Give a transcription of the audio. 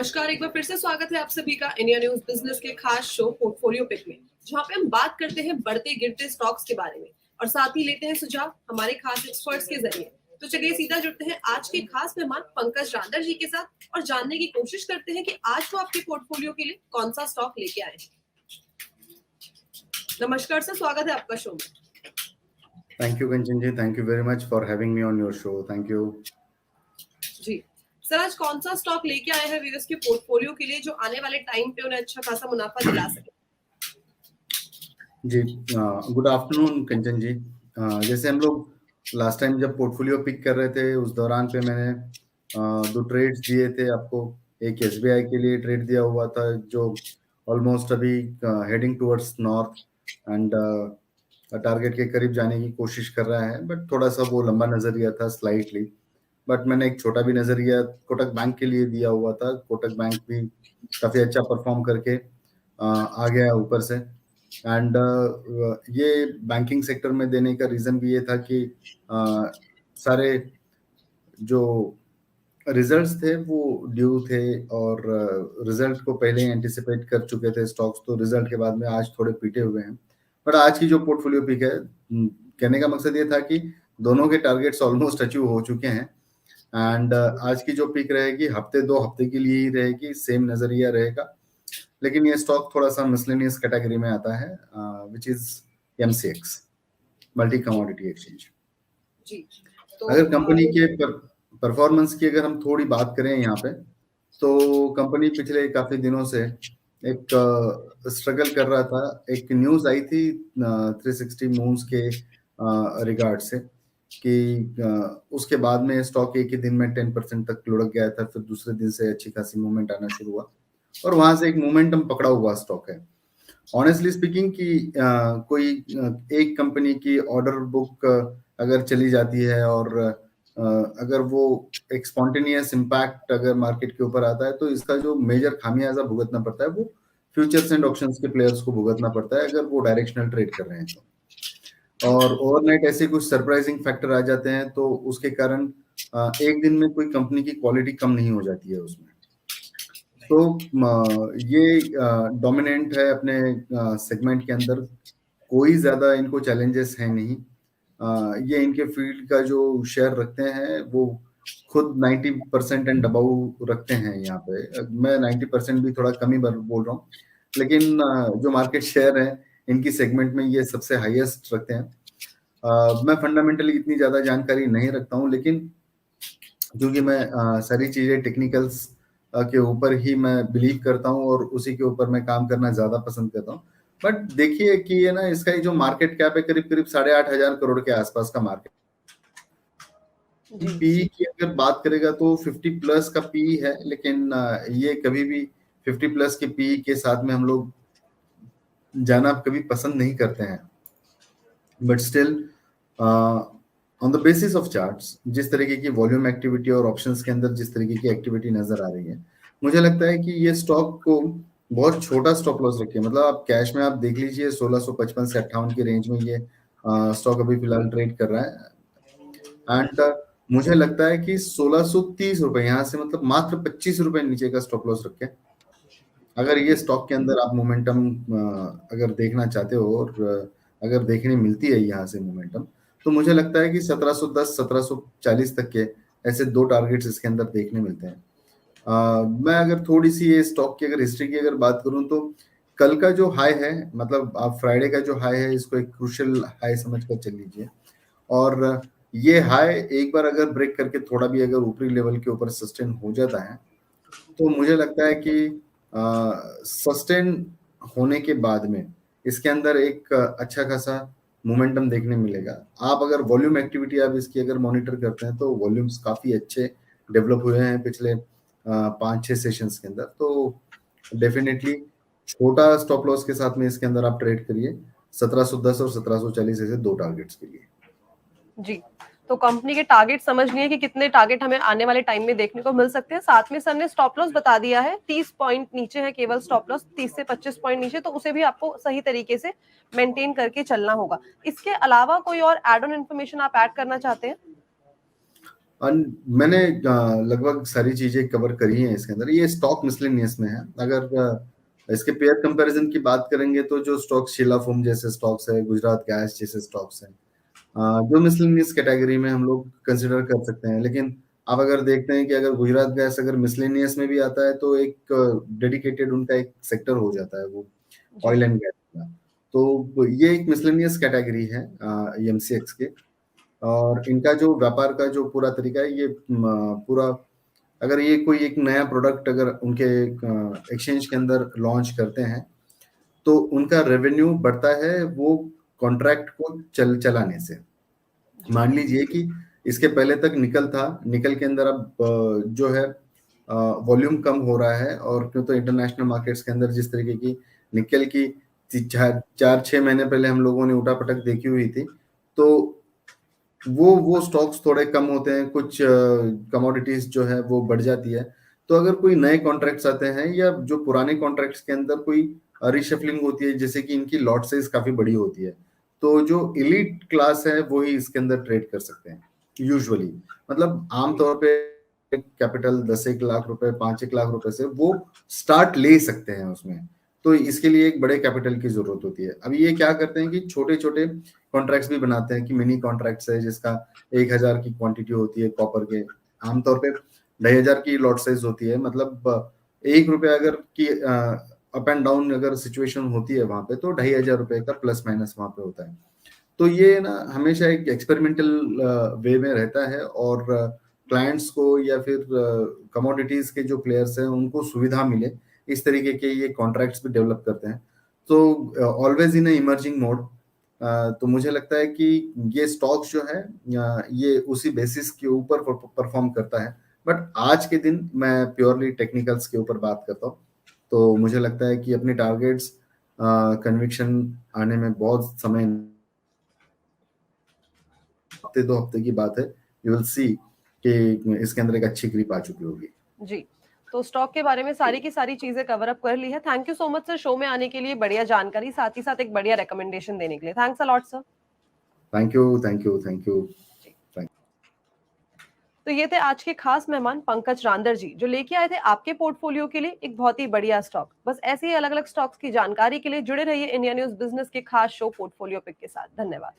नमस्कार, एक बार फिर से स्वागत है आप सभी का इंडिया न्यूज बिजनेस के खास शो पोर्टफोलियो पिक में, जहां पे हम बात करते हैं बढ़ते गिरते स्टॉक्स के बारे में और साथ ही लेते हैं सुझाव हमारे खास एक्सपर्ट्स के जरिए। तो चलिए सीधा जुड़ते हैं आज के खास मेहमान पंकज रांदर जी के साथ और जानने की कोशिश करते हैं कि आज वो आपके पोर्टफोलियो के लिए कौन सा स्टॉक लेके आए हैं। नमस्कार सर, स्वागत है आपका शो में। Thank you, Kanchan ji. Thank you very much for having me on your show. Thank you. जी सर, आज कौन सा स्टॉक लेके आए हैं व्यूअर्स के पोर्टफोलियो के लिए जो आने वाले टाइम पे उन्हें अच्छा खासा मुनाफा दिला सके। जी, गुड आफ्टरनून कंचन जी। जैसे हम लोग लास्ट टाइम जब पोर्टफोलियो पिक कर रहे थे उस दौरान पे मैंने दो ट्रेड्स दिए थे आपको। एक एसबीआई के लिए ट्रेड दिया हुआ था जो ऑलमोस्ट अभी heading towards north and target के करीब जाने की कोशिश कर रहा है, बट थोड़ा सा वो लंबा नजरिया था स्लाइटली। बट मैंने एक छोटा भी नजरिया कोटक बैंक के लिए दिया हुआ था। कोटक बैंक भी काफी अच्छा परफॉर्म करके आ गया ऊपर से। एंड ये बैंकिंग सेक्टर में देने का रीजन भी ये था कि सारे जो रिजल्ट्स थे वो ड्यू थे और रिजल्ट को पहले ही एंटिसिपेट कर चुके थे स्टॉक्स, तो रिजल्ट के बाद में आज थोड़े पीटे हुए हैं। बट आज की जो पोर्टफोलियो पिक है, कहने का मकसद ये था कि दोनों के टारगेट्स ऑलमोस्ट अचीव हो चुके हैं। एंड आज की जो पिक रहेगी हफ्ते दो हफ्ते के लिए ही रहेगी, सेम नजरिया रहेगा। लेकिन ये स्टॉक थोड़ा सा मिसलेनियस कैटेगरी में आता है, which is MCX, multi commodity exchange. जी, तो अगर कंपनी के परफॉर्मेंस की अगर हम थोड़ी बात करें यहाँ पे, तो कंपनी पिछले काफी दिनों से एक स्ट्रगल कर रहा था। एक न्यूज आई थी 360 मूव्स के रिगार्ड से कि उसके बाद में स्टॉक एक ही दिन में 10% तक लुढ़क गया था, फिर दूसरे दिन से अच्छी खासी मूवमेंट आना शुरू हुआ और वहां से एक मोमेंटम पकड़ा हुआ स्टॉक है। ऑनेस्टली स्पीकिंग कि कोई एक कंपनी की ऑर्डर बुक अगर चली जाती है और अगर वो एक स्पॉन्टेनियस इम्पैक्ट अगर मार्केट के ऊपर आता है, तो इसका जो मेजर खामियाजा भुगतना पड़ता है वो फ्यूचर्स एंड ऑप्शंस के प्लेयर्स को भुगतना पड़ता है अगर वो डायरेक्शनल ट्रेड कर रहे हैं तो। और ओवरनाइट ऐसे कुछ सरप्राइजिंग फैक्टर आ जाते हैं तो उसके कारण एक दिन में कोई कंपनी की क्वालिटी कम नहीं हो जाती है उसमें। तो ये डोमिनेंट है अपने सेगमेंट के अंदर, कोई ज्यादा इनको चैलेंजेस है नहीं। ये इनके फील्ड का जो शेयर रखते हैं वो खुद 90% एंड अबव रखते हैं। यहाँ पे मैं 90% भी थोड़ा कम ही बोल रहा हूँ, लेकिन जो मार्केट शेयर है इनकी सेगमेंट में ये सबसे हाईएस्ट रखते हैं। मैं फंडामेंटली इतनी ज्यादा जानकारी नहीं रखता हूँ, लेकिन क्योंकि मैं सारी चीजें टेक्निकल्स के ऊपर ही मैं बिलीव करता हूँ और उसी के ऊपर मैं काम करना ज्यादा पसंद करता हूँ। बट देखिए कि ये ना, इसका जो मार्केट कैप है करीब करीब 8,500 करोड़ के आसपास का मार्केट। पी की अगर बात करेगा तो 50 प्लस का पी है, लेकिन ये कभी भी 50 प्लस के पी के साथ में हम लोग जाना कभी पसंद नहीं करते हैं। But still on the basis of charts, जिस तरीके की वॉल्यूम एक्टिविटी और ऑप्शंस के अंदर जिस तरीके की एक्टिविटी नजर आ रही है, मुझे लगता है कि ये स्टॉक को बहुत छोटा स्टॉप लॉस रखिए। मतलब आप कैश में आप देख लीजिए 1655 से 58 की रेंज में ये स्टॉक अभी फिलहाल ट्रेड कर रहा है। एंड मुझे लगता है कि 1630 रुपए यहाँ से मतलब मात्र 25 रुपए नीचे का स्टॉप लॉस रखें। अगर ये स्टॉक के अंदर आप मोमेंटम अगर देखना चाहते हो और अगर देखने मिलती है यहाँ से मोमेंटम, तो मुझे लगता है कि 1710 1740 तक के ऐसे दो टारगेट्स इसके अंदर देखने मिलते हैं। मैं अगर थोड़ी सी ये स्टॉक की अगर हिस्ट्री की अगर बात करूं तो कल का जो हाई है, मतलब आप फ्राइडे का जो हाई है इसको एक क्रूशियल हाई समझ कर चल लीजिए। और ये हाई एक बार अगर ब्रेक करके थोड़ा भी अगर ऊपरी लेवल के ऊपर सस्टेन हो जाता है, तो मुझे लगता है कि सस्टेन होने के बाद में इसके अंदर एक अच्छा खासा मोमेंटम देखने मिलेगा। आप अगर वॉल्यूम एक्टिविटी आप इसकी अगर मॉनिटर करते हैं तो वॉल्यूम्स काफी अच्छे डेवलप हुए हैं पिछले 5-6 सेशंस के अंदर। तो डेफिनेटली छोटा स्टॉप लॉस के साथ में इसके अंदर आप ट्रेड करिए 1710 और 1740 ऐसे दो टारगेट्स के लिए। जी, तो कंपनी के टारगेट समझ लिए कि कितने टारगेट हमें आने वाले टाइम में देखने को मिल सकते हैं। साथ में सर ने स्टॉप लॉस बता दिया है, 30 पॉइंट नीचे है केवल स्टॉप लॉस, 30 से 25 पॉइंट नीचे, तो उसे भी आपको सही तरीके से मेंटेन करके चलना होगा। इसके अलावा कोई और एड ऑन इन्फॉर्मेशन आप ऐड करना चाहते हैं? मैंने लगभग सारी चीजें कवर करी हैं इसके अंदर। ये स्टॉक मिसलेनियस में है। अगर इसके पेयर कंपैरिजन की बात करेंगे तो जो स्टॉक्स शीला फोम जैसे स्टॉक्स है, गुजरात गैस जैसे स्टॉक्स हैं, जो मिसलेनियस कैटेगरी में हम लोग कंसिडर कर सकते हैं। लेकिन आप अगर देखते हैं कि अगर गुजरात गैस अगर मिसलेनियस में भी आता है तो एक डेडिकेटेड उनका एक सेक्टर हो जाता है वो ऑयल एंड गैस का। तो ये एक मिसलेनियस कैटेगरी है एमसीएक्स के। और इनका जो व्यापार का जो पूरा तरीका है, ये पूरा अगर ये कोई एक नया प्रोडक्ट अगर उनके एक्सचेंज के अंदर लॉन्च करते हैं तो उनका रेवेन्यू बढ़ता है वो कॉन्ट्रैक्ट को चलाने से। मान लीजिए कि इसके पहले तक निकल था, निकल के अंदर अब जो है वॉल्यूम कम हो रहा है। और क्यों तो इंटरनेशनल मार्केट्स के अंदर जिस तरीके की निकल की 4-6 महीने पहले हम लोगों ने उठापटक देखी हुई थी, तो वो स्टॉक्स थोड़े कम होते हैं, कुछ कमोडिटीज जो है वो बढ़ जाती है। तो अगर कोई नए कॉन्ट्रैक्ट्स आते हैं या जो पुराने कॉन्ट्रैक्ट्स के अंदर कोई रिशफलिंग होती है, जैसे कि इनकी लॉट साइज काफी बड़ी होती है, तो जो इलीट क्लास है वो ही इसके अंदर ट्रेड कर सकते हैं यूजुअली। मतलब आमतौर पे कैपिटल 10 लाख रुपए, 5 लाख रुपए से वो स्टार्ट ले सकते हैं उसमें। तो इसके लिए एक बड़े कैपिटल की जरूरत होती है। अभी ये क्या करते हैं कि छोटे छोटे कॉन्ट्रैक्ट्स भी बनाते हैं कि मिनी कॉन्ट्रैक्ट्स है जिसका 1000 की क्वांटिटी होती है कॉपर के। आमतौर पे 2500 की लॉट साइज होती है। मतलब ₹1 अगर की अप एंड डाउन अगर सिचुएशन होती है वहां पे, तो ₹2500 का प्लस माइनस वहां पे होता है। तो ये ना हमेशा एक एक्सपेरिमेंटल वे में रहता है। और क्लाइंट्स को या फिर कमोडिटीज के जो प्लेयर्स हैं उनको सुविधा मिले, इस तरीके के ये कॉन्ट्रैक्ट्स भी डेवलप करते हैं। तो ऑलवेज इन इमर्जिंग मोड। तो मुझे लगता है कि ये स्टॉक्स जो है ये उसी बेसिस के ऊपर परफॉर्म करता है। बट आज के दिन मैं प्योरली टेक्निकल्स के ऊपर बात करता हूँ। तो मुझे लगता है कि अपने टारगेट्स कन्विक्शन आने में बहुत समय, हफ्ते 2 हफ्ते की बात है, यू विल सी कि इसके अंदर एक अच्छी ग्रिप आ चुकी होगी। जी, तो स्टॉक के बारे में सारी की सारी चीजें कवर अप कर ली है। Thank you so much sir show में आने के लिए, बढ़िया जानकारी, साथ ही साथ एक बढ़िया रिकमेंडेशन देने के लिए। Thanks a lot sir. Thank you, thank you, thank you. तो ये थे आज के खास मेहमान पंकज रांदर जी, जो लेके आए थे आपके पोर्टफोलियो के लिए एक बहुत ही बढ़िया स्टॉक। बस ऐसे ही अलग अलग स्टॉक्स की जानकारी के लिए जुड़े रहिए इंडिया न्यूज बिजनेस के खास शो पोर्टफोलियो पिक के साथ। धन्यवाद।